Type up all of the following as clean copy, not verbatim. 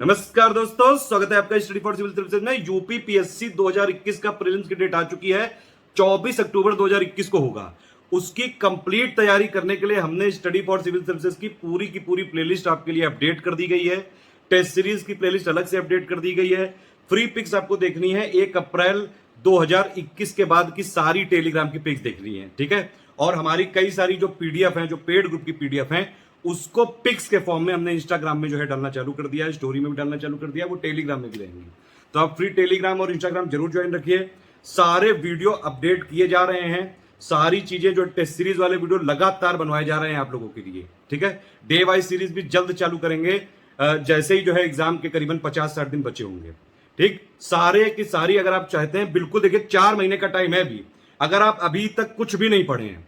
नमस्कार दोस्तों, स्वागत है आपका स्टडी फॉर सिविल सर्विसेज में। यूपी पीएससी 2021 का प्रीलिम्स की डेट आ चुकी है। 24 अक्टूबर 2021 को होगा। उसकी कंप्लीट तैयारी करने के लिए हमने स्टडी फॉर सिविल सर्विसेज की पूरी प्लेलिस्ट आपके लिए अपडेट कर दी गई है। टेस्ट सीरीज की प्लेलिस्ट अलग से अपडेट कर दी गई है। फ्री पिक्स आपको देखनी है 1 अप्रैल 2021 के बाद की सारी टेलीग्राम की पिक्स देखनी है, ठीक है। और हमारी कई सारी जो पीडीएफ हैं, जो पेड ग्रुप की पीडीएफ हैं, उसको पिक्स के फॉर्म में हमने इंस्टाग्राम में जो है डालना चालू कर दिया है, स्टोरी में भी डालना चालू कर दिया है, वो टेलीग्राम में भी रहेंगे। तो आप फ्री टेलीग्राम और इंस्टाग्राम जरूर ज्वाइन रखिए। सारे वीडियो अपडेट किए जा रहे हैं। सारी चीजें जो टेस्ट सीरीज वाले वीडियो लगातार बनवाए जा रहे हैं आप लोगों के लिए, ठीक है। डे वाइज सीरीज भी जल्द चालू करेंगे, जैसे ही जो है एग्जाम के करीबन 50-60 दिन बचे होंगे, ठीक। सारे की सारी अगर आप चाहते हैं, बिल्कुल देखिए 4 महीने का टाइम है अभी। अगर आप अभी तक कुछ भी नहीं पढ़े हैं,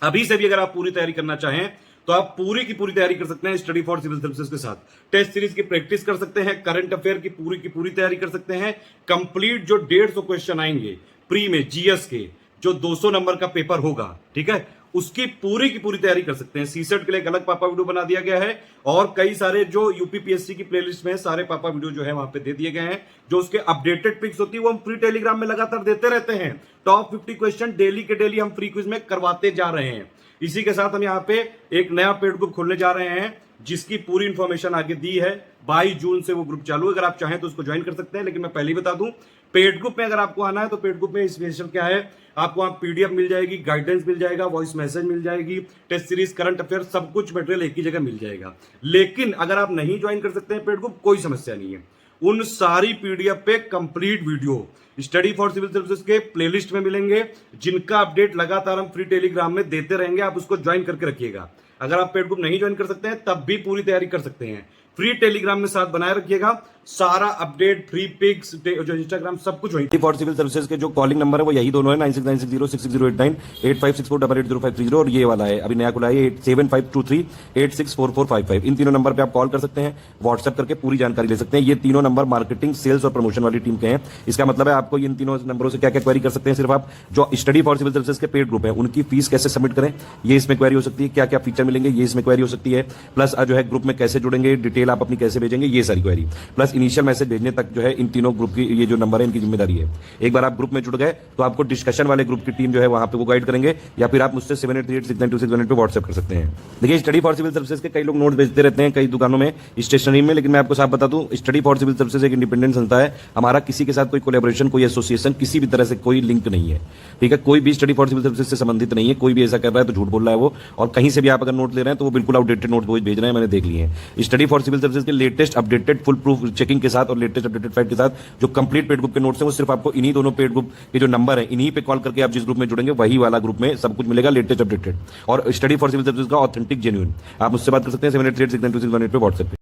अभी से भी अगर आप पूरी तैयारी करना चाहें तो आप पूरी की पूरी तैयारी कर सकते हैं स्टडी फॉर सिविल सर्विसेज के साथ। टेस्ट सीरीज की प्रैक्टिस कर सकते हैं, करंट अफेयर की पूरी तैयारी कर सकते हैं। कंप्लीट जो 150 क्वेश्चन आएंगे प्री में जीएस के, जो 200 नंबर का पेपर होगा, ठीक है, उसकी की पूरी तैयारी कर सकते हैं। सीसेट के लिए एक अलग पापा वीडियो बना दिया गया है और कई सारे जो यूपीपीएससी की प्लेलिस्ट में सारे पापा वीडियो जो है वहां पे दे दिए गए हैं। जो उसके अपडेटेड पिक्स होती है वो हम फ्री टेलीग्राम में लगातार देते रहते हैं। टॉप 50 क्वेश्चन डेली के डेली हम फ्री क्विज में करवाते जा रहे हैं। इसी के साथ हम यहाँ पे एक नया पेड ग्रुप खोलने जा रहे हैं, जिसकी पूरी इंफॉर्मेशन आगे दी है। 22 जून से वो ग्रुप चालू है। अगर आप चाहें तो उसको ज्वाइन कर सकते हैं, लेकिन मैं पहले ही बता दूं, पेड ग्रुप में अगर आपको आना है तो पेड ग्रुप में स्पेशल क्या है, आपको वहां पीडीएफ मिल जाएगी, गाइडेंस मिल जाएगा, वॉइस मैसेज मिल जाएगी, टेस्ट सीरीज, करंट अफेयर, सब कुछ मटेरियल एक ही जगह मिल जाएगा। लेकिन अगर आप नहीं ज्वाइन कर सकते हैं पेड ग्रुप, कोई समस्या नहीं है। उन सारी पीडीएफ पे complete video study for civil services के प्लेलिस्ट में मिलेंगे, जिनका अपडेट लगातार हम फ्री टेलीग्राम में देते रहेंगे। आप उसको ज्वाइन करके रखिएगा। अगर आप पेड ग्रुप नहीं ज्वाइन कर सकते हैं तब भी पूरी तैयारी कर सकते हैं। फ्री टेलीग्राम में साथ बनाए रखिएगा। सारा अपडेट, फ्री पिक्स, जो इंस्टाग्राम, सब कुछ वहीं। फॉर सिविल सर्विसेज के जो कॉलिंग नंबर है वो यही दोनों है, 9696066089, 8564880530 और ये वाला है अभी नया खुला है 7523864455। इन तीनों नंबर पे आप कॉल कर सकते हैं, व्हाट्सएप करके पूरी जानकारी ले सकते हैं। ये तीनों नंबर मार्केटिंग, सेल्स और प्रमोशन वाली टीम के हैं। इसका मतलब है आपको इन तीनों नंबरों से क्या क्या क्वेरी कर सकते हैं। सिर्फ आप जो स्टडी फॉर सिविल सर्विसेज के पेड ग्रुप है उनकी फीस कैसे सबमिट करें, ये इसमें क्वेरी हो सकती है। क्या क्या फीचर मिलेंगे, ये इसमें क्वेरी हो सकती है। प्लस जो है ग्रुप में कैसे जुड़ेंगे, डिटेल आप अपनी कैसे भेजेंगे, ये सारी क्वेरी। प्लस इनिशियल मैसेज भेजने तक जो है इन तीनों ग्रुप की ये जो नंबर है इनकी जिम्मेदारी है। एक बार आप ग्रुप में जुड़ गए तो आपको डिस्कशन वाले ग्रुप की टीम जो है वहां पे वो गाइड करेंगे, या फिर आप मुझसे 7838692618 पे व्हाट्सएप कर सकते हैं। देखिए स्टडी फॉर सिविल सर्विसेज के कई लोग नोट्स भेजते रहते हैं कई दुकानों में, स्टेशनरी में, लेकिन मैं आपको साफ बता दूं, स्टडी फॉर सिविल सर्विसेज एक इंडिपेंडेंट संस्था है। हमारा किसी के साथ कोई कोलैबोरेशन, कोई एसोसिएशन, किसी भी तरह से कोई लिंक नहीं है, ठीक है। कोई भी स्टडी फॉर सिविल सर्विसेज से संबंधित नहीं है। कोई भी ऐसा कर रहा है तो झूठ बोल रहा है वो। और कहीं से भी आप अगर नोट ले रहे हैं तो वो बिल्कुल आउटडेटेड नोट भेज रहे हैं, मैंने देख लिए हैं। स्टडी फॉर सिविल सर्विसेज के latest updated full proof checking के साथ और लेटेस्ट अपडेटेड फाइट के साथ जो कंप्लीट पेड ग्रुप के नोट्स हैं वो सिर्फ आपको इन्हीं दोनों पेड ग्रुप के जो नंबर है इन्हीं पे कॉल करके आप जिस ग्रुप में जुड़ेंगे वही वाला ग्रुप में सब कुछ मिलेगा, लेटेस्ट अपडेटेड और स्टडी फॉर सिविल सर्विसेज का ऑथेंटिक जेन्युइन। आप मुझसे बात कर सकते हैं 7838692618 पे व्हाट्सएप पे।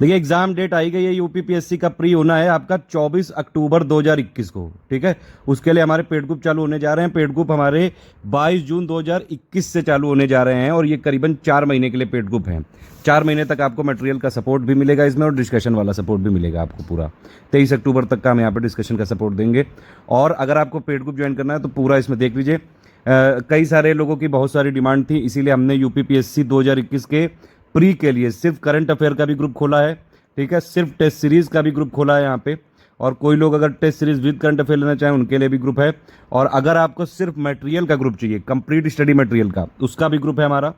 देखिए एग्जाम डेट आई गई है, यूपीपीएससी का प्री होना है आपका 24 अक्टूबर 2021 को, ठीक है। उसके लिए हमारे पेड ग्रुप चालू होने जा रहे हैं। पेड ग्रुप हमारे 22 जून 2021 से चालू होने जा रहे हैं और ये करीबन 4 महीने के लिए पेड ग्रुप हैं। 4 महीने तक आपको मटेरियल का सपोर्ट भी मिलेगा इसमें और डिस्कशन वाला सपोर्ट भी मिलेगा आपको पूरा। 23 अक्टूबर तक का हम यहाँ पर डिस्कशन का सपोर्ट देंगे। और अगर आपको पेड ग्रुप ज्वाइन करना है तो पूरा इसमें देख लीजिए। कई सारे लोगों की बहुत सारी डिमांड थी, इसीलिए हमने यूपीपीएससी 2021 के प्री के लिए सिर्फ करंट अफेयर का भी ग्रुप खोला है, ठीक है। सिर्फ टेस्ट सीरीज का भी ग्रुप खोला है यहाँ पे। और कोई लोग अगर test series with current affair लेना चाहें उनके लिए भी ग्रुप है। और अगर आपको सिर्फ मटेरियल का ग्रुप चाहिए, कंप्लीट स्टडी मटेरियल का, उसका भी ग्रुप है हमारा,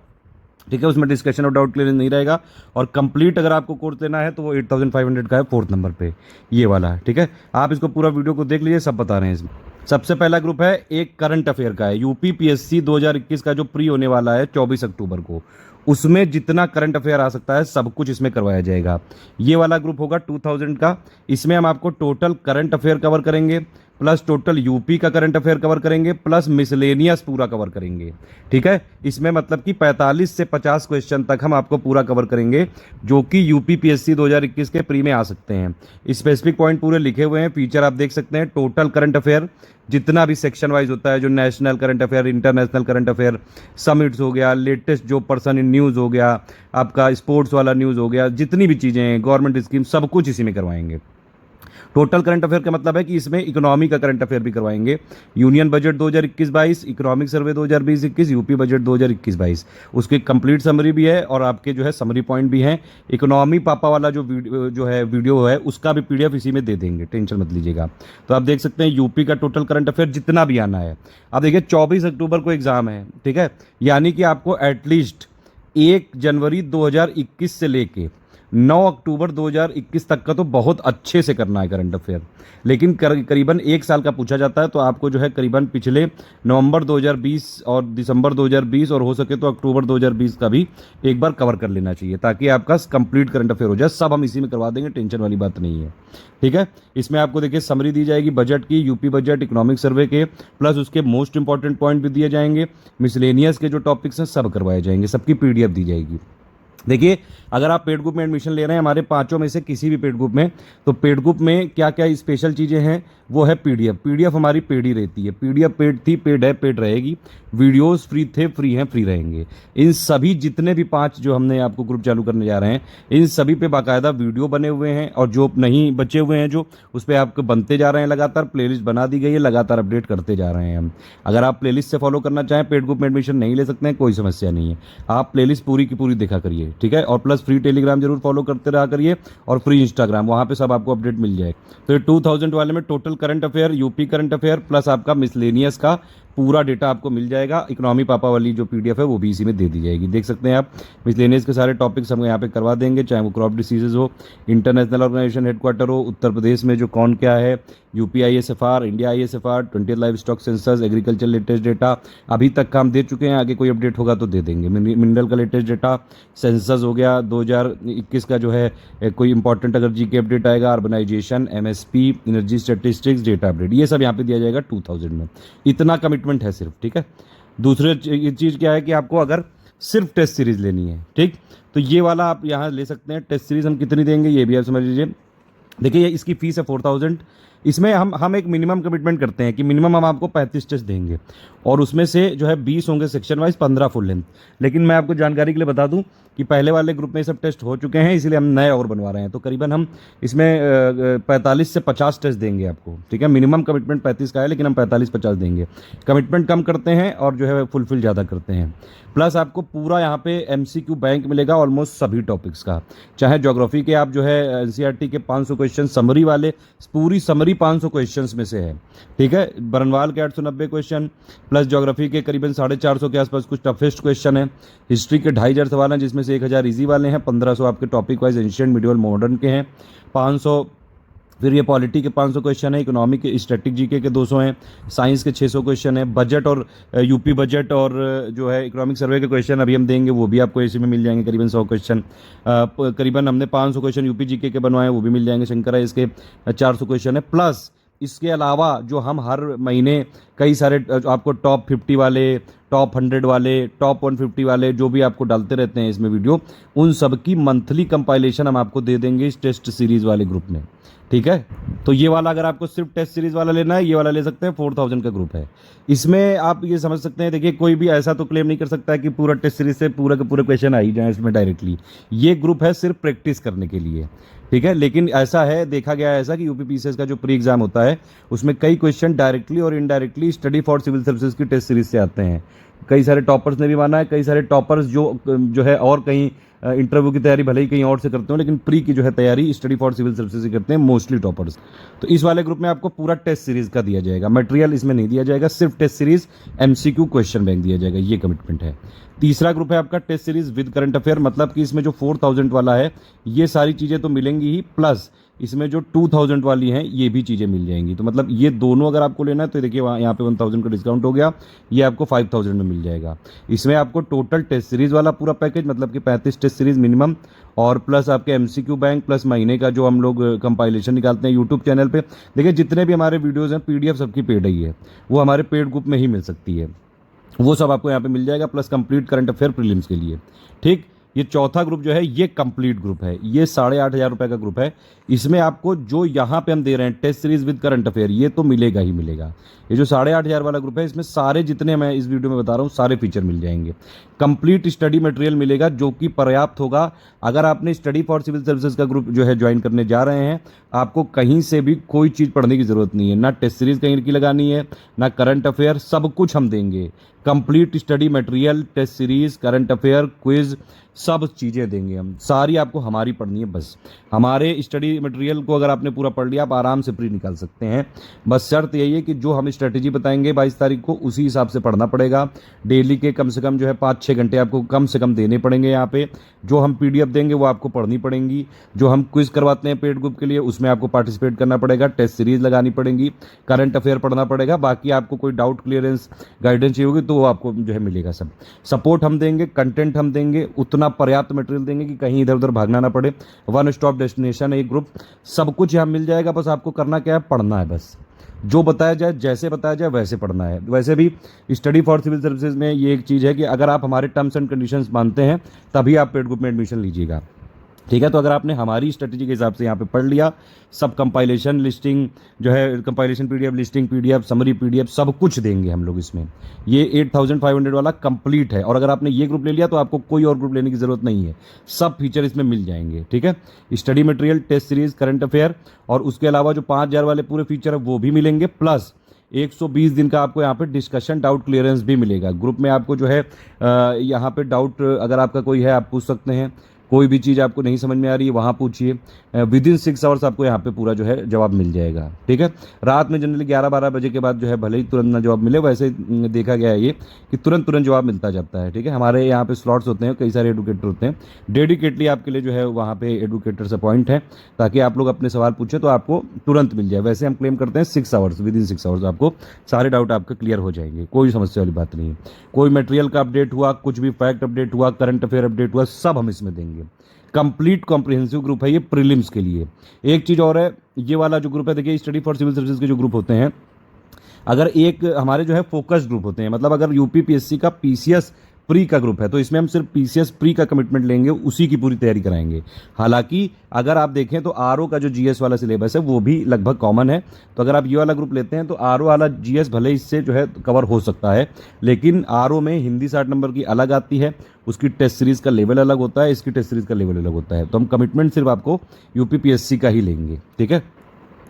ठीक है। उसमें डिस्कशन और डाउट क्लियरेंस नहीं रहेगा। और कंप्लीट अगर आपको कोर्स लेना है तो वो 8500 का है, 4th नंबर पे ये वाला है, ठीक है। आप इसको पूरा वीडियो को देख लीजिए, सब बता रहे हैं इसमें। सबसे पहला ग्रुप है एक करंट अफेयर का है, यूपीपीएससी 2021 का जो प्री होने वाला है 24 अक्टूबर को। उसमें जितना करंट अफेयर आ सकता है सब कुछ इसमें करवाया जाएगा। ये वाला ग्रुप होगा 2000 का। इसमें हम आपको टोटल करंट अफेयर कवर करेंगे, प्लस टोटल यूपी का करंट अफेयर कवर करेंगे, प्लस मिसलेनियस पूरा कवर करेंगे, ठीक है। इसमें मतलब कि 45 से 50 क्वेश्चन तक हम आपको पूरा कवर करेंगे, जो कि यूपीपीएससी 2021 के प्री में आ सकते हैं। स्पेसिफिक पॉइंट पूरे लिखे हुए हैं, फीचर आप देख सकते हैं। टोटल करंट अफेयर जितना भी सेक्शन वाइज होता है, जो national current affair, international current affair, summits हो गया, लेटेस्ट जो पर्सन इन न्यूज़ हो गया, आपका स्पोर्ट्स वाला न्यूज़ हो गया, जितनी भी चीज़ें हैं, गवर्नमेंट स्कीम, सब कुछ इसी में करवाएंगे। टोटल करंट अफेयर का मतलब है कि इसमें इकोनॉमी का करंट अफेयर भी करवाएंगे, union budget 2021-22, economic survey 2020-21, UP budget 2021-22, उसकी कंप्लीट समरी भी है और आपके जो है समरी पॉइंट भी हैं। इकोनॉमी पापा वाला जो है वीडियो है उसका भी पीडीएफ इसी में दे देंगे, टेंशन मत लीजिएगा। तो आप देख सकते हैं यूपी का टोटल करंट अफेयर जितना भी आना है। अब देखिए 24 अक्टूबर को एग्जाम है, ठीक है, यानी कि आपको एटलीस्ट 1 जनवरी 2021 से लेके 9 अक्टूबर 2021 तक का तो बहुत अच्छे से करना है करंट अफेयर। लेकिन करीबन 1 साल का पूछा जाता है, तो आपको जो है करीबन पिछले नवंबर 2020 और दिसंबर 2020 और हो सके तो अक्टूबर 2020 का भी एक बार कवर कर लेना चाहिए, ताकि आपका कंप्लीट करंट अफेयर हो जाए। सब हम इसी में करवा देंगे, टेंशन वाली बात नहीं है, ठीक है। इसमें आपको देखिए समरी दी जाएगी बजट की, यूपी बजट, इकोनॉमिक सर्वे के, प्लस उसके मोस्ट इंपॉर्टेंट पॉइंट भी दिए जाएंगे, मिसलेनियस के जो टॉपिक्स हैं सब करवाए जाएंगे, सबकी पीडीएफ दी जाएगी। देखिए अगर आप पेड ग्रुप में एडमिशन ले रहे हैं हमारे पांचों में से किसी भी पेड ग्रुप में, तो पेड ग्रुप में क्या क्या स्पेशल चीज़ें हैं वो है पीडीएफ। पीडीएफ हमारी पेड ही रहती है, पीडीएफ पेड थी, पेड है, पेड रहेगी। वीडियोस फ्री थे, फ्री हैं, फ्री रहेंगे। इन सभी जितने भी 5 जो हमने आपको ग्रुप चालू करने जा रहे हैं, इन सभी पे बाकायदा वीडियो बने हुए हैं, और जो नहीं बचे हुए हैं जो उस पर आपको बनते जा रहे हैं लगातार, प्लेलिस्ट बना दी गई है, लगातार अपडेट करते जा रहे हैं हम। अगर आप प्लेलिस्ट से फॉलो करना चाहें, पेड ग्रुप में एडमिशन नहीं ले सकते हैं, कोई समस्या नहीं है, आप प्लेलिस्ट पूरी की पूरी देखा करिए, ठीक है। और प्लस फ्री टेलीग्राम जरूर फॉलो करते रहा करिए, और फ्री इंस्टाग्राम, वहाँ पे सब आपको अपडेट मिल जाएगा। तो 2000 वाले में total current affair, UP current affair, plus आपका मिसलेनियस का पूरा डेटा आपको मिल जाएगा। इकोनॉमी पापा वाली जो पीडीएफ है वो भी इसी में दे दी जाएगी। देख सकते हैं आप, मिसलेनियस के सारे टॉपिक्स हम यहाँ पे करवा देंगे, चाहे वो क्रॉप डिसीजेज हो, इंटरनेशनल ऑर्गेनाइजेशन हेडक्वार्टर हो, उत्तर प्रदेश में जो कौन क्या है, UP ISFR, India ISFR, 20th live stock census, agriculture latest data अभी तक का हम दे चुके हैं, आगे कोई अपडेट होगा तो दे देंगे। मिनरल का लेटेस्ट डेटा, सेंसस हो गया 2021 का जो है, कोई इंपॉर्टेंट अगर जीके अपडेट आएगा, urbanization, MSP, energy statistics, data update, ये सब यहाँ पे दिया जाएगा 2000 में। इतना कमिटमेंट है सिर्फ, ठीक है। दूसरी चीज़ क्या है कि आपको अगर सिर्फ टेस्ट सीरीज लेनी है, ठीक, तो ये वाला आप यहाँ ले सकते हैं। टेस्ट सीरीज हम कितनी देंगे ये भी आप समझ लीजिए। देखिए इसकी फीस है 4000। इसमें हम एक मिनिमम कमिटमेंट करते हैं कि मिनिमम हम आपको 35 टेस्ट देंगे, और उसमें से जो है 20 होंगे सेक्शन वाइज, 15 फुल लेंथ। लेकिन मैं आपको जानकारी के लिए बता दूं कि पहले वाले ग्रुप में सब टेस्ट हो चुके हैं, इसलिए हम नए और बनवा रहे हैं। तो करीबन हम इसमें 45 से 50 टेस्ट देंगे आपको, ठीक है। मिनिमम कमिटमेंट 35 का है, लेकिन हम 45-50 देंगे। कमिटमेंट कम करते हैं और जो है फुलफिल ज़्यादा करते हैं। प्लस आपको पूरा यहाँ पे MCQ बैंक मिलेगा ऑलमोस्ट सभी टॉपिक्स का, चाहे ज्योग्राफी के आप जो है NCERT के 500 क्वेश्चन समरी वाले, पूरी समरी 500 क्वेश्चंस में से है, ठीक है। बरनवाल के 890 क्वेश्चन, प्लस ज्योग्राफी के करीबन 450 के आसपास कुछ टफेस्ट क्वेश्चन है। हिस्ट्री के 2500 सवाल हैं, जिसमें से 1000 इजी वाले हैं, 1500 आपके topic wise ancient, medieval, modern के हैं, 500 फिर ये पॉलिटी के 500 क्वेश्चन है, इकोनॉमिक के, स्टैटिक जीके के 200 हैं, साइंस के 600 क्वेश्चन है, बजट और यूपी बजट और जो है इकोनॉमिक सर्वे के क्वेश्चन अभी हम देंगे, वो भी आपको इसी में मिल जाएंगे करीबन 100 क्वेश्चन। करीबन हमने 500 क्वेश्चन यूपी जीके के बनवाए हैं, वो भी मिल जाएंगे। शंकरा इसके 400 क्वेश्चन है। प्लस इसके अलावा जो हम हर महीने कई सारे आपको टॉप 50 वाले, टॉप 100 वाले, टॉप 150 वाले जो भी आपको डालते रहते हैं इसमें वीडियो, उन सब की मंथली कंपाइलेशन हम आपको दे देंगे इस टेस्ट सीरीज वाले ग्रुप में, ठीक है। तो ये वाला अगर आपको सिर्फ टेस्ट सीरीज वाला लेना है, ये वाला ले सकते हैं, 4000 का ग्रुप है। इसमें आप ये समझ सकते हैं, देखिए कोई भी ऐसा तो क्लेम नहीं कर सकता है कि पूरा टेस्ट सीरीज से पूरा के पूरे क्वेश्चन आ ही जाए इसमें डायरेक्टली। ये ग्रुप है सिर्फ प्रैक्टिस करने के लिए, ठीक है। लेकिन ऐसा है, देखा गया है ऐसा कि यूपीपीसीएस का जो प्री एग्जाम होता है उसमें कई क्वेश्चन डायरेक्टली और indirectly study for civil services की टेस्ट सीरीज से आते हैं। कई सारे टॉपर्स ने भी माना है, कई सारे टॉपर्स जो है और कहीं इंटरव्यू की तैयारी भले ही कहीं और से करते हो, लेकिन प्री की जो है तैयारी स्टडी फॉर सिविल सर्विसेज से करते हैं मोस्टली टॉपर्स। तो इस वाले ग्रुप में आपको पूरा टेस्ट सीरीज का दिया जाएगा, मटेरियल इसमें नहीं दिया जाएगा, सिर्फ test series MCQ question bank दिया जाएगा, ये कमिटमेंट है। तीसरा ग्रुप है आपका test series with current affair, मतलब कि इसमें जो 4000 वाला है ये सारी चीज़ें तो मिलेंगी ही, प्लस इसमें जो 2000 वाली हैं ये भी चीज़ें मिल जाएंगी। तो मतलब ये दोनों अगर आपको लेना है तो देखिए वहाँ यहाँ पे 1000 का डिस्काउंट हो गया, ये आपको 5000 में मिल जाएगा। इसमें आपको टोटल टेस्ट सीरीज वाला पूरा पैकेज, मतलब कि 35 टेस्ट सीरीज मिनिमम, और प्लस आपके MCQ बैंक, प्लस महीने का जो हम लोग कंपाइलेशन निकालते हैं यूट्यूब चैनल पे। देखिए जितने भी हमारे वीडियोज़ हैं PDF सबकी पेड ही है, वो हमारे पेड ग्रुप में ही मिल सकती है, वो सब आपको यहाँ पे मिल जाएगा, plus complete current affair prelims के लिए, ठीक। ये चौथा ग्रुप जो है ये कंप्लीट ग्रुप है, ये 8,500 का ग्रुप है। इसमें आपको जो यहाँ पे हम दे रहे हैं test series with current affair, ये तो मिलेगा ही मिलेगा। ये जो 8,500 वाला ग्रुप है इसमें सारे जितने मैं इस वीडियो में बता रहा हूँ सारे फीचर मिल जाएंगे। कंप्लीट स्टडी मटेरियल मिलेगा जो कि पर्याप्त होगा। अगर आपने स्टडी फॉर सिविल सर्विसेज का ग्रुप जो है ज्वाइन करने जा रहे हैं, आपको कहीं से भी कोई चीज़ पढ़ने की ज़रूरत नहीं है, ना टेस्ट सीरीज कहीं की लगानी है, ना करंट अफेयर, सब कुछ हम देंगे। Complete study material, test series, current affair, quiz, सब चीज़ें देंगे हम, सारी आपको हमारी पढ़नी है। बस हमारे स्टडी मटेरियल को अगर आपने पूरा पढ़ लिया आप आराम से प्री निकाल सकते हैं। बस शर्त यही है कि जो हम स्ट्रेटेजी बताएंगे 22 तारीख को उसी हिसाब से पढ़ना पड़ेगा। डेली के कम से कम जो है 5-6 घंटे आपको कम से कम देने पड़ेंगे यहाँ पे। जो हम PDF देंगे वो आपको पढ़नी पड़ेंगी। जो हम क्विज करवाते हैं पेड ग्रुप के लिए उसमें आपको पार्टिसिपेट करना पड़ेगा। टेस्ट सीरीज लगानी पड़ेगी, करंट अफेयर पढ़ना पड़ेगा। बाकी आपको कोई डाउट क्लियरेंस गाइडेंस चाहिए होगी तो वो आपको जो है मिलेगा। सब सपोर्ट हम देंगे, कंटेंट हम देंगे, उतना पर्याप्त मटेरियल देंगे कि कहीं इधर उधर भागना ना पड़े। वन स्टॉप डेस्टिनेशन है एक ग्रुप, सब कुछ यहाँ मिल जाएगा। बस आपको करना क्या है, पढ़ना है। बस जो बताया जाए, जैसे बताया जाए वैसे पढ़ना है। वैसे भी स्टडी फॉर सिविल सर्विसेज में ये एक चीज़ है कि अगर आप हमारे टर्म्स एंड कंडीशंस मानते हैं तभी आप पेड ग्रुप में एडमिशन लीजिएगा, ठीक है। तो अगर आपने हमारी स्ट्रेटजी के हिसाब से यहाँ पे पढ़ लिया, सब कंपाइलेशन लिस्टिंग जो है, compilation PDF, listing PDF, summary PDF, सब कुछ देंगे हम लोग इसमें। ये 8,500 वाला कंप्लीट है। और अगर आपने ये ग्रुप ले लिया तो आपको कोई और ग्रुप लेने की ज़रूरत नहीं है, सब फीचर इसमें मिल जाएंगे, ठीक है। Study material, test series, current affair और उसके अलावा जो 5,000 वाले पूरे फीचर है वो भी मिलेंगे। प्लस 120 दिन का आपको यहाँ पे डिस्कशन डाउट क्लियरेंस भी मिलेगा। ग्रुप में आपको जो है यहाँ पे डाउट अगर आपका कोई है आप पूछ सकते हैं। कोई भी चीज़ आपको नहीं समझ में आ रही है वहाँ पूछिए। विदिन 6 आवर्स आपको यहाँ पे पूरा जो है जवाब मिल जाएगा, ठीक है। रात में जनरली 11-12 बजे के बाद जो है भले ही तुरंत ना जवाब मिले, वैसे देखा गया है ये कि तुरंत जवाब मिलता जाता है, ठीक है। हमारे यहाँ पे स्लॉट्स होते हैं, कई सारे एडुकेटर होते हैं, डेडिकेटली आपके लिए जो है वहाँ पे एडुकेटर्स अपॉइंट हैं ताकि आप लोग अपने सवाल पूछें तो आपको तुरंत मिल जाए। वैसे हम क्लेम करते हैं 6 आवर्स, विदिन 6 आवर्स आपको सारे डाउट आपके क्लियर हो जाएंगे, कोई समस्या वाली बात नहीं है। कोई मटेरियल का अपडेट हुआ, कुछ भी फैक्ट अपडेट हुआ, करंट अफेयर अपडेट हुआ, सब हम इसमें देंगे। कंप्लीट कॉम्प्रिहेंसिव ग्रुप है ये प्रीलिम्स के लिए। एक चीज़ और है, ये वाला जो ग्रुप है देखिए, स्टडी फॉर सिविल सर्विसेज के जो ग्रुप होते हैं, अगर एक हमारे जो है फोकस ग्रुप होते हैं, मतलब अगर UPPSC का PCS प्री का ग्रुप है तो इसमें हम सिर्फ PCS प्री का कमिटमेंट लेंगे, उसी की पूरी तैयारी कराएंगे। हालांकि अगर आप देखें तो RO का जो GS वाला सिलेबस है वो भी लगभग कॉमन है। तो अगर आप ये वाला ग्रुप लेते हैं तो RO वाला GS भले इससे जो है कवर हो सकता है, लेकिन RO में हिंदी 60 नंबर की अलग आती है, उसकी टेस्ट सीरीज का लेवल अलग होता है, इसकी टेस्ट सीरीज का लेवल अलग होता है। तो हम कमिटमेंट सिर्फ आपको UPPSC का ही लेंगे, ठीक है।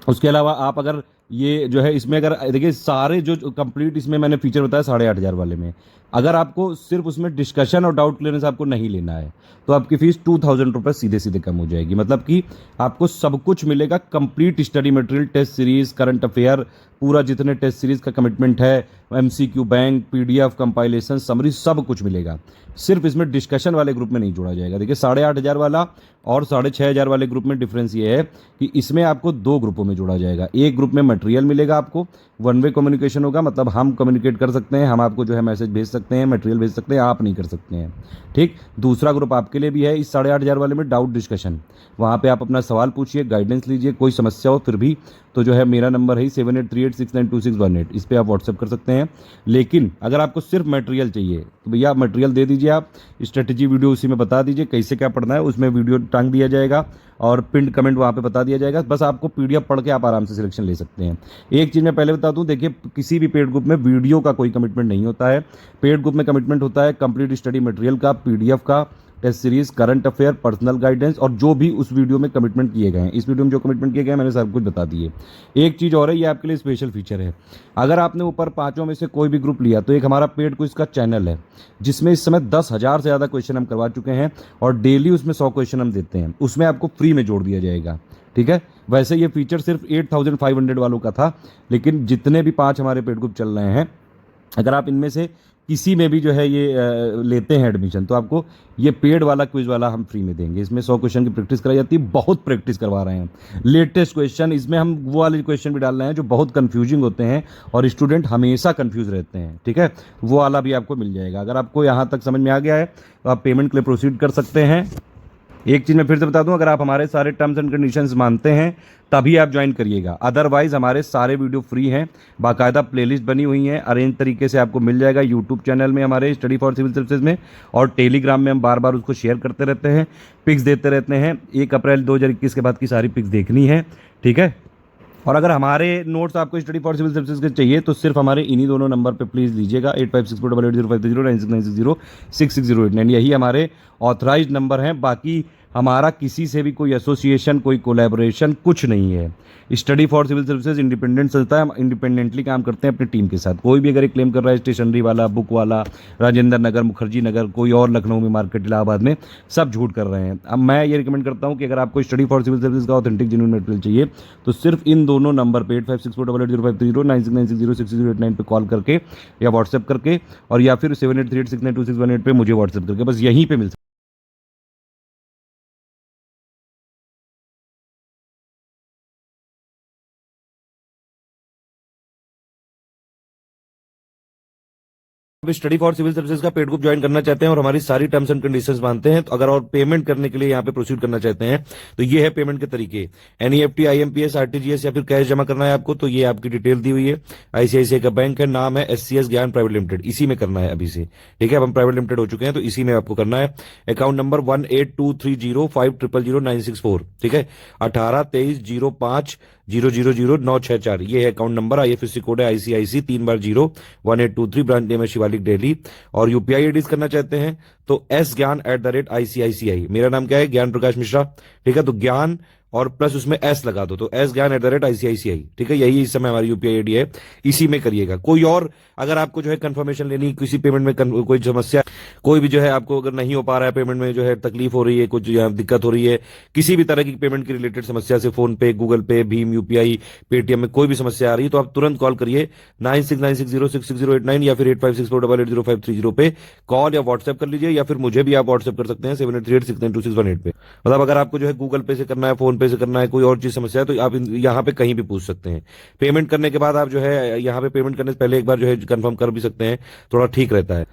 उसके अलावा आप अगर ये जो है इसमें अगर देखिए सारे जो कंप्लीट इसमें मैंने फीचर बताया 8,500 वाले में, अगर आपको सिर्फ उसमें डिस्कशन और डाउट क्लियरेंस आपको नहीं लेना है तो आपकी फीस 2,000 रुपये सीधे सीधे कम हो जाएगी। मतलब कि आपको सब कुछ मिलेगा, complete study material, test series, current affair, पूरा जितने टेस्ट सीरीज का कमिटमेंट है, MCQ bank, PDF, compilation, summary, सब कुछ मिलेगा। सिर्फ इसमें डिस्कशन वाले ग्रुप में नहीं जोड़ा जाएगा। देखिए 8,500 वाला और 6,500 वाले ग्रुप में डिफरेंस ये है कि इसमें आपको 2 ग्रुपों में जोड़ा जाएगा। एक ग्रुप में मटेरियल मिलेगा आपको, वन वे कम्युनिकेशन होगा, मतलब हम कम्युनिकेट कर सकते हैं, हम आपको जो है मैसेज भेज सकते हैं, मटेरियल भेज सकते हैं, आप नहीं कर सकते हैं, ठीक। दूसरा ग्रुप आपके लिए भी है इस 8,500 वाले में, डाउट डिस्कशन। वहाँ पे आप अपना सवाल पूछिए, गाइडेंस लीजिए, कोई समस्या हो फिर भी तो जो है मेरा नंबर है 7838692618, इस पर आप व्हाट्सएप कर सकते हैं। लेकिन अगर आपको सिर्फ मटेरियल चाहिए तो भैया मटेरियल दे दीजिए, आप स्ट्रेटजी वीडियो उसी में बता दीजिए कैसे क्या पढ़ना है, उसमें वीडियो टांग दिया जाएगा और पिंड कमेंट वहाँ पे बता दिया जाएगा। बस आपको PDF पढ़ के आप आराम से सिलेक्शन ले सकते हैं। एक चीज़ मैं पहले बता दूं, देखिए किसी भी पेड ग्रुप में वीडियो का कोई कमिटमेंट नहीं होता है। पेड ग्रुप में कमिटमेंट होता है कंप्लीट स्टडी मटेरियल का, PDF का, test series, current affair, personal guidance और जो भी उस वीडियो में कमिटमेंट किए गए हैं। इस वीडियो में जो कमिटमेंट किए गए हैं मैंने सब कुछ बता दिए। एक चीज़ और है, ये आपके लिए स्पेशल फीचर है। अगर आपने ऊपर 5 में से कोई भी ग्रुप लिया तो एक हमारा पेड क्विज का चैनल है जिसमें इस समय 10,000 से ज़्यादा क्वेश्चन हम करवा चुके हैं और डेली उसमें 100 क्वेश्चन हम देते हैं, उसमें आपको फ्री में जोड़ दिया जाएगा, ठीक है। वैसे ये फीचर सिर्फ 8,500 वालों का था, लेकिन जितने भी 5 हमारे पेड ग्रुप चल रहे हैं, अगर आप इनमें से किसी में भी जो है ये लेते हैं एडमिशन तो आपको ये पेड वाला क्विज वाला हम फ्री में देंगे। इसमें 100 क्वेश्चन की प्रैक्टिस कराई जाती है, बहुत प्रैक्टिस करवा रहे हैं, लेटेस्ट क्वेश्चन। इसमें हम वो वाले क्वेश्चन भी डाल रहे हैं जो बहुत कंफ्यूजिंग होते हैं और स्टूडेंट हमेशा कंफ्यूज रहते हैं, ठीक है। वो वाला भी आपको मिल जाएगा। अगर आपको यहाँ तक समझ में आ गया है तो आप पेमेंट के लिए प्रोसीड कर सकते हैं। एक चीज़ मैं फिर से बता दूं, अगर आप हमारे सारे टर्म्स एंड कंडीशंस मानते हैं तभी आप ज्वाइन करिएगा, अदरवाइज हमारे सारे वीडियो फ्री हैं, बाकायदा प्लेलिस्ट बनी हुई है, अरेंज तरीके से आपको मिल जाएगा यूट्यूब चैनल में हमारे स्टडी फॉर सिविल सर्विसेज में, और टेलीग्राम में हम बार बार उसको शेयर करते रहते हैं, पिक्स देते रहते हैं। 1 अप्रैल 2021 के बाद की सारी पिक्स देखनी है, ठीक है। और अगर हमारे नोट्स आपको स्टडी फॉर सिविल सर्विसेज के चाहिए तो सिर्फ हमारे इन्हीं दोनों नंबर पे प्लीज़ लीजिएगा, 8564880530 96960889, यही हमारे ऑथराइज्ड नंबर हैं। बाकी हमारा किसी से भी कोई एसोसिएशन, कोई कोलैबोरेशन कुछ नहीं है। Study for civil services independent संस्था है, हम इंडिपेंडेंटली काम करते हैं अपनी टीम के साथ। कोई भी अगर एक क्लेम कर रहा है, स्टेशनरी वाला, बुक वाला, राजेंद्र नगर, मुखर्जी नगर, कोई और लखनऊ में मार्केट, इलाहाबाद में, सब झूठ कर रहे हैं। अब मैं ये रिकमेंड करता हूँ कि अगर आपको स्टडी फॉर सिविल सर्विसेज का ऑथेंटिक जेन्युइन मटेरियल चाहिए तो सिर्फ इन दोनों नंबर पे 8564880530 969606060889 पे कॉल करके या व्हाट्सएप करके, और या फिर 7838692618 पे मुझे व्हाट्सएप करके, बस यहीं पे मिल सकता है। आप स्टडी फॉर सिविल सर्विसेज का पेड ग्रुप ज्वाइन करना चाहते हैं और हमारी सारी टर्म्स एंड कंडीशंस मानते हैं, तो अगर और पेमेंट करने के लिए यहाँ पे प्रोसीड करना चाहते हैं तो ये है पेमेंट के तरीके। एनईएफटी, आईएमपीएस, आरटीजीएस या फिर कैश जमा करना है आपको, तो ये आपकी डिटेल दी हुई है। आईसीआईसीआई का बैंक है, नाम है एससीएस ज्ञान प्राइवेट लिमिटेड, इसी में करना है अभी से, ठीक है। अब हम प्राइवेट लिमिटेड हो चुके हैं तो इसी में आपको करना है। अकाउंट नंबर 182305000964, ठीक है। 182305000964, ये है अकाउंट नंबर। आईएफएससी कोड है आईसीआईसी 3 बार 0 1823, ब्रांच नेम है शिवालिक दिल्ली। और यूपीआई आईडी करना चाहते हैं तो sgyan@ICICI, मेरा नाम क्या है, ज्ञान प्रकाश मिश्रा, ठीक है। तो ज्ञान और प्लस उसमें एस लगा दो, तो sgyan@ICICI, ठीक है। यही इस समय हमारी यूपीआई आईडी है, इसी में करिएगा। कोई और अगर आपको जो है कंफर्मेशन लेनी, किसी पेमेंट में कोई समस्या, कोई भी जो है आपको अगर नहीं हो पा रहा है पेमेंट में, जो है तकलीफ हो रही है, कुछ दिक्कत हो रही है, किसी भी तरह की पेमेंट की रिलेटेड समस्या से, फोन पे, गूगल पे, भीम, यूपीआई, पेटीएम में कोई भी समस्या आ रही है तो आप तुरंत कॉल करिए 9696066089 या फिर 8564880530 पे कॉल या व्हाट्सएप कर लीजिए, या फिर मुझे भी आप व्हाट्सएप कर सकते हैं 7838692618 पे। मतलब अगर आपको जो है गूगल पे से करना है, फोन पे से करना है, कोई और चीज समस्या है तो आप यहाँ पे कहीं भी पूछ सकते हैं। पेमेंट करने के बाद आप जो है यहाँ पे पेमेंट करने से पहले एक बार जो है कंफर्म कर भी सकते हैं, थोड़ा ठीक रहता है।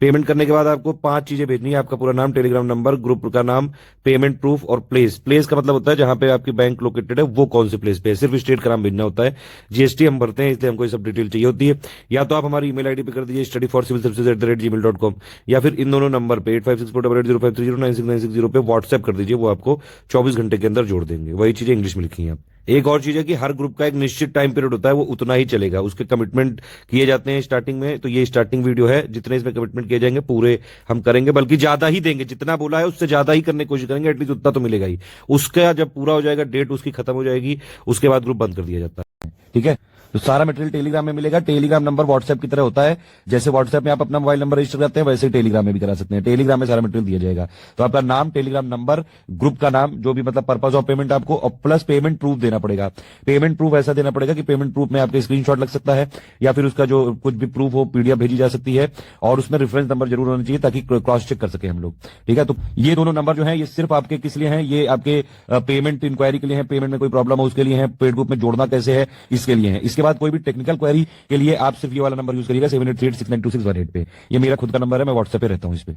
पेमेंट करने के बाद आपको 5 चीजें भेजनी है, आपका पूरा नाम, टेलीग्राम नंबर, ग्रुप का नाम, पेमेंट प्रूफ और प्लेस। प्लेस का मतलब होता है जहां पे आपकी बैंक लोकेटेड है वो कौन से प्लेस पे है, सिर्फ स्टेट का नाम भेजना होता है। जीएसटी हम भरते हैं इसलिए हमको ये सब डिटेल चाहिए होती है। या तो आप हमारी ईमेल आईडी पे कर दीजिए studyforcivilservices@gmail.com, या फिर इन दोनों नंबर पे 8564880530 969606 पे व्हाट्सएप कर दीजिए, वो आपको 24 घंटे के अंदर जोड़ देंगे। वही चीजें इंग्लिश में लिखी हैं। एक और चीज है कि हर ग्रुप का एक निश्चित टाइम पीरियड होता है, वो उतना ही चलेगा, उसके कमिटमेंट किए जाते हैं स्टार्टिंग में। तो ये स्टार्टिंग वीडियो है, जितने इसमें कमिटमेंट किए जाएंगे पूरे हम करेंगे, बल्कि ज्यादा ही देंगे, जितना बोला है उससे ज्यादा ही करने की कोशिश करेंगे, एटलीस्ट उतना तो मिलेगा ही। उसका जब पूरा हो जाएगा, डेट उसकी खत्म हो जाएगी, उसके बाद ग्रुप बंद कर दिया जाता है, ठीक है। तो सारा मटेरियल टेलीग्राम में मिलेगा। टेलीग्राम नंबर व्हाट्सएप की तरह होता है, जैसे व्हाट्सएप में आप अपना मोबाइल नंबर रजिस्टर करते हैं वैसे ही टेलीग्राम में भी करा सकते हैं। टेलीग्राम में सारा मटेरियल दिया जाएगा, तो आपका नाम, टेलीग्राम नंबर, ग्रुप का नाम, जो भी मतलब पर्पज ऑफ पेमेंट आपको, और प्लस पेमेंट प्रूफ देना पड़ेगा। पेमेंट प्रूफ ऐसा देना पड़ेगा कि पेमेंट प्रूफ में आपके स्क्रीनशॉट लग सकता है, या फिर उसका जो कुछ भी प्रूफ हो, पीडीएफ भेजी जा सकती है, और उसमें रेफरेंस नंबर जरूर होना चाहिए ताकि क्रॉस चेक कर सके हम लोग, ठीक है। तो ये दोनों नंबर जो है ये सिर्फ आपके किस लिए हैं, ये आपके पेमेंट इंक्वायरी के लिए है, पेमेंट में कोई प्रॉब्लम हो उसके लिए है, पेड ग्रुप में जोड़ना कैसे है इसके लिए है। इसके बाद कोई भी टेक्निकल क्वेरी के लिए आप सिर्फ ये वाला नंबर यूज करिएगा 7838692618 पे, ये मेरा खुद का नंबर है, मैं व्हाट्सएप पे रहता हूं इस पे।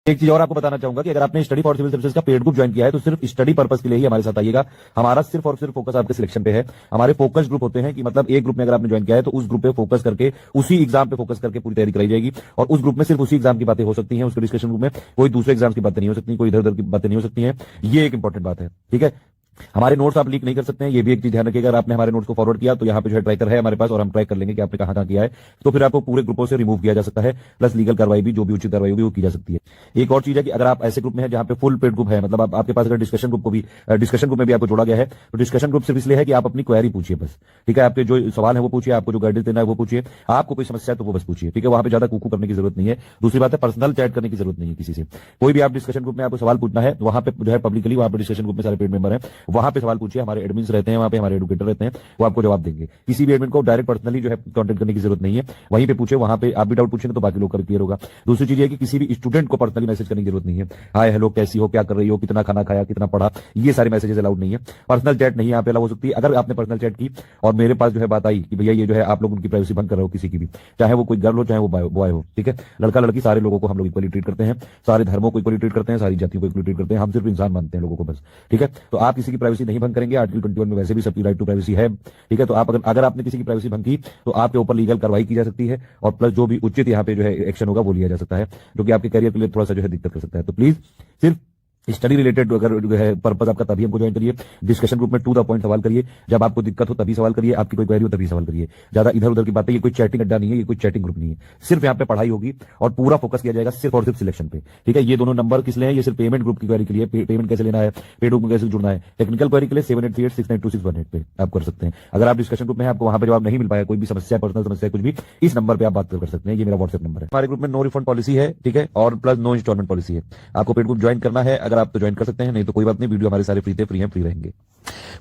एक चीज और आपको बताना चाहूंगा कि अगर आपने स्टडी फॉर सिविल सर्विसेज का पेड ग्रुप ज्वाइन किया है तो सिर्फ स्टडी पर्पस के लिए ही हमारे साथ आइएगा। हमारा सिर्फ और सिर्फ फोकस आपके सिलेक्शन पे है। हमारे फोकस ग्रुप होते हैं कि मतलब एक ग्रुप में अगर आपने ज्वाइन किया है तो उस ग्रुप पे फोकस करके, उसी एग्जाम पे फोकस करके पूरी तैयारी कराई जाएगी, और उस ग्रुप में सिर्फ उसी एग्जाम की बातें हो सकती हैं। उसके डिस्कशन ग्रुप में कोई दूसरे एग्जाम की बातें नहीं हो सकती, कोई इधर उधर की बातें नहीं हो सकती हैं। ये एक इंपॉर्टेंट बात है, ठीक है। हमारे नोट्स आप लीक नहीं कर सकते हैं, ये भी एक चीज ध्यान रखिएगा। अगर आपने हमारे नोट्स को फॉरवर्ड किया तो यहाँ पे जो है ट्रैकर है हमारे पास, और हम ट्रैक कर लेंगे कि आपने कहाँ किया है, तो फिर आपको पूरे ग्रुपों से रिमूव किया जा सकता है, प्लस लीगल कार्रवाई भी, जो भी उचित कार्रवाई होगी वो की जा सकती है। एक और चीज है कि अगर आप ऐसे ग्रुप में हैं जहां पे फुल पेड ग्रुप है, मतलब आपके पास अगर डिस्कशन ग्रुप में भी आपको जोड़ा गया है, तो डिस्कशन ग्रुप सिर्फ इसलिए है कि आप अपनी क्वेरी पूछिए बस, ठीक है। आपके जो सवाल है वो पूछिए, आपको जो गाइडेंस देना है वो पूछिए, आपको कोई समस्या है तो वो बस पूछिए, ठीक है। वहां पे ज्यादा कुकू करने की जरूरत नहीं है। दूसरी बात है, पर्सनल चैट करने की जरूरत नहीं है किसी से। कोई भी आप डिस्कशन ग्रुप में आपको सवाल पूछना है, वहां पे जो है पब्लिकली, वहां पे डिस्कशन ग्रुप में सारे पेड मेंबर हैं, वहां पे सवाल पूछिए, हमारे एडमिन्स रहते हैं, वहां पे हमारे एडुकेटर रहते हैं, वो आपको जवाब देंगे। किसी भी एडमिन को डायरेक्ट पर्सनली जो है कॉन्टेक्ट करने की जरूरत नहीं है, वहीं पे पूछे, वहां पे आप भी डाउट पूछेंगे तो बाकी लोग का क्लियर होगा। दूसरी चीज है कि किसी भी स्टूडेंट को पर्सनली मैसेज करने की जरूरत नहीं है, हाय हेलो कैसी हो, क्या कर रही हो, कितना खाना खाया, कितना पढ़ा, ये सारे मैसेजेस अलाउड नहीं है। पर्सनल चैट नहीं यहाँ पे अलाउ हो सकती है। अगर आपने पर्सनल चैट की और मेरे पास जो है बात आई कि भैया ये जो है आप लोग उनकी प्राइवेसी भंग कर रहे हो, किसी की भी, चाहे वो कोई गर्ल हो चाहे वो बॉय हो, ठीक है, लड़का लड़की सारे लोगों को हम लोग इक्वली ट्रीट करते हैं, सारे धर्मों को इक्वली ट्रीट करते हैं, सारी जातियों को इक्वली ट्रीट करते हैं, हम सिर्फ इंसान मानते हैं लोगों को बस, ठीक है। तो आप किसी की प्राइवेसी नहीं भंग करेंगे, आर्टिकल 21 में वैसे भी सबकी राइट टू प्राइवेसी है, ठीक है। तो आप अगर आपने किसी की प्राइवेसी भंग की तो आपके ऊपर लीगल कार्रवाई की जा सकती है, और प्लस जो भी उचित यहाँ पे जो है एक्शन होगा वो लिया जा सकता है, जो कि आपके करियर के लिए थोड़ा सा जो है दिक्कत कर सकता है। तो प्लीज सिर्फ स्टडी रिलेटेड अगर जो है पर्पस आपका, तभी हमको ज्वाइन करिए। डिस्कशन ग्रुप में टू द पॉइंट सवाल करिए, जब आपको दिक्कत हो तभी सवाल करिए, आपकी कोई क्वेरी हो तभी सवाल करिए, ज्यादा इधर उधर की बातें, ये कोई चैटिंग अड्डा नहीं है, ये कोई चैटिंग ग्रुप नहीं है, सिर्फ यहाँ पे पढ़ाई होगी और पूरा फोकस किया जाएगा सिर्फ और सिर्फ सिलेक्शन पे, ठीक है। ये दोनों नंबर किस लिए है, ये सिर्फ पेमेंट ग्रुप की क्वेरी के लिए, पेमेंट कैसे लेना है, पेड ग्रुप में कैसे जुड़ना है, टेक्निकल क्वेरी के लिए 7838692618 पे आप कर सकते हैं। अगर आप डिस्कशन ग्रुप में है, आपको वहां पे जवाब नहीं मिल पाया, कोई भी समस्या, पर्सनल समस्या कुछ भी, इस नंबर पे आप बात कर सकते हैं, ये मेरा व्हाट्सएप नंबर है। हमारे ग्रुप में नो रिफंड पॉलिसी है, ठीक है, और प्लस नो इंस्टॉलमेंट पॉलिसी है। आपको पेड ग्रुप ज्वाइन करना है, अगर आप तो ज्वाइन कर सकते हैं, नहीं तो कोई बात नहीं, वीडियो हमारे सारे फ्री हैं, फ्री रहेंगे।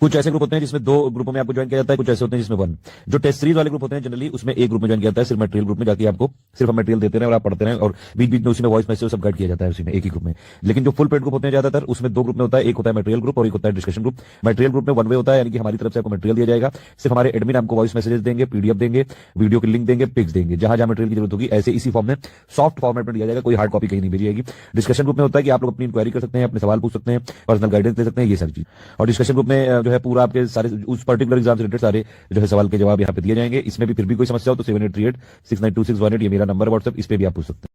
कुछ ऐसे ग्रुप होते हैं जिसमें 2 ग्रुपों में आपको ज्वाइन किया जाता है, कुछ ऐसे होते हैं जिसमें 1। जो टेस्ट सीरीज वाले ग्रुप होते हैं जनरली उसमें एक ग्रुप में ज्वाइन किया जाता है, सिर्फ मटेरियल ग्रुप में जाके आपको सिर्फ हम मटेरियल देते हैं और आप पढ़ते हैं, और बीच बीच में उसी में वॉइस मैसेज सब गाइड किया जाता है उसी में, एक ही ग्रुप में। लेकिन जो फुल पेड ग्रुप होते हैं ज्यादातर, उसमें 2 ग्रुप में होता है, एक होता है मटेरियल ग्रुप और एक होता है डिस्कशन ग्रुप। मटेरियल ग्रुप में 1 वे होता है, यानी कि हमारी तरफ से आपको मटेरियल दिया जाएगा, सिर्फ हमारे एडमिन आपको वॉइस मैसेजेस देंगे, पीडीएफ देंगे, वीडियो की लिंक देंगे, पिक्स देंगे, जहां जहां मटेरियल की जरूरत होगी ऐसे इसी फॉर्म में सॉफ्ट फॉर्मेट में दिया जाएगा, कोई हार्ड कॉपी कहीं नहीं भेजी जाएगी। डिस्कशन ग्रुप में होता है कि आप लोग अपनी इंक्वायरी कर सकते हैं, अपने सवाल पूछ सकते हैं, पर्सनल गाइडेंस ले सकते हैं, ये सारी चीज। और डिस्कशन ग्रुप में जो है पूरा आपके सारे उस पर्टिकुलर एग्जाम से रिलेटेड सारे जो है सवाल के जवाब यहाँ पे दिए जाएंगे। इसमें भी फिर भी कोई समस्या हो तो 7838692618 ये मेरा नंबर व्हाट्सएप, इस पे भी आप पूछ सकते हैं।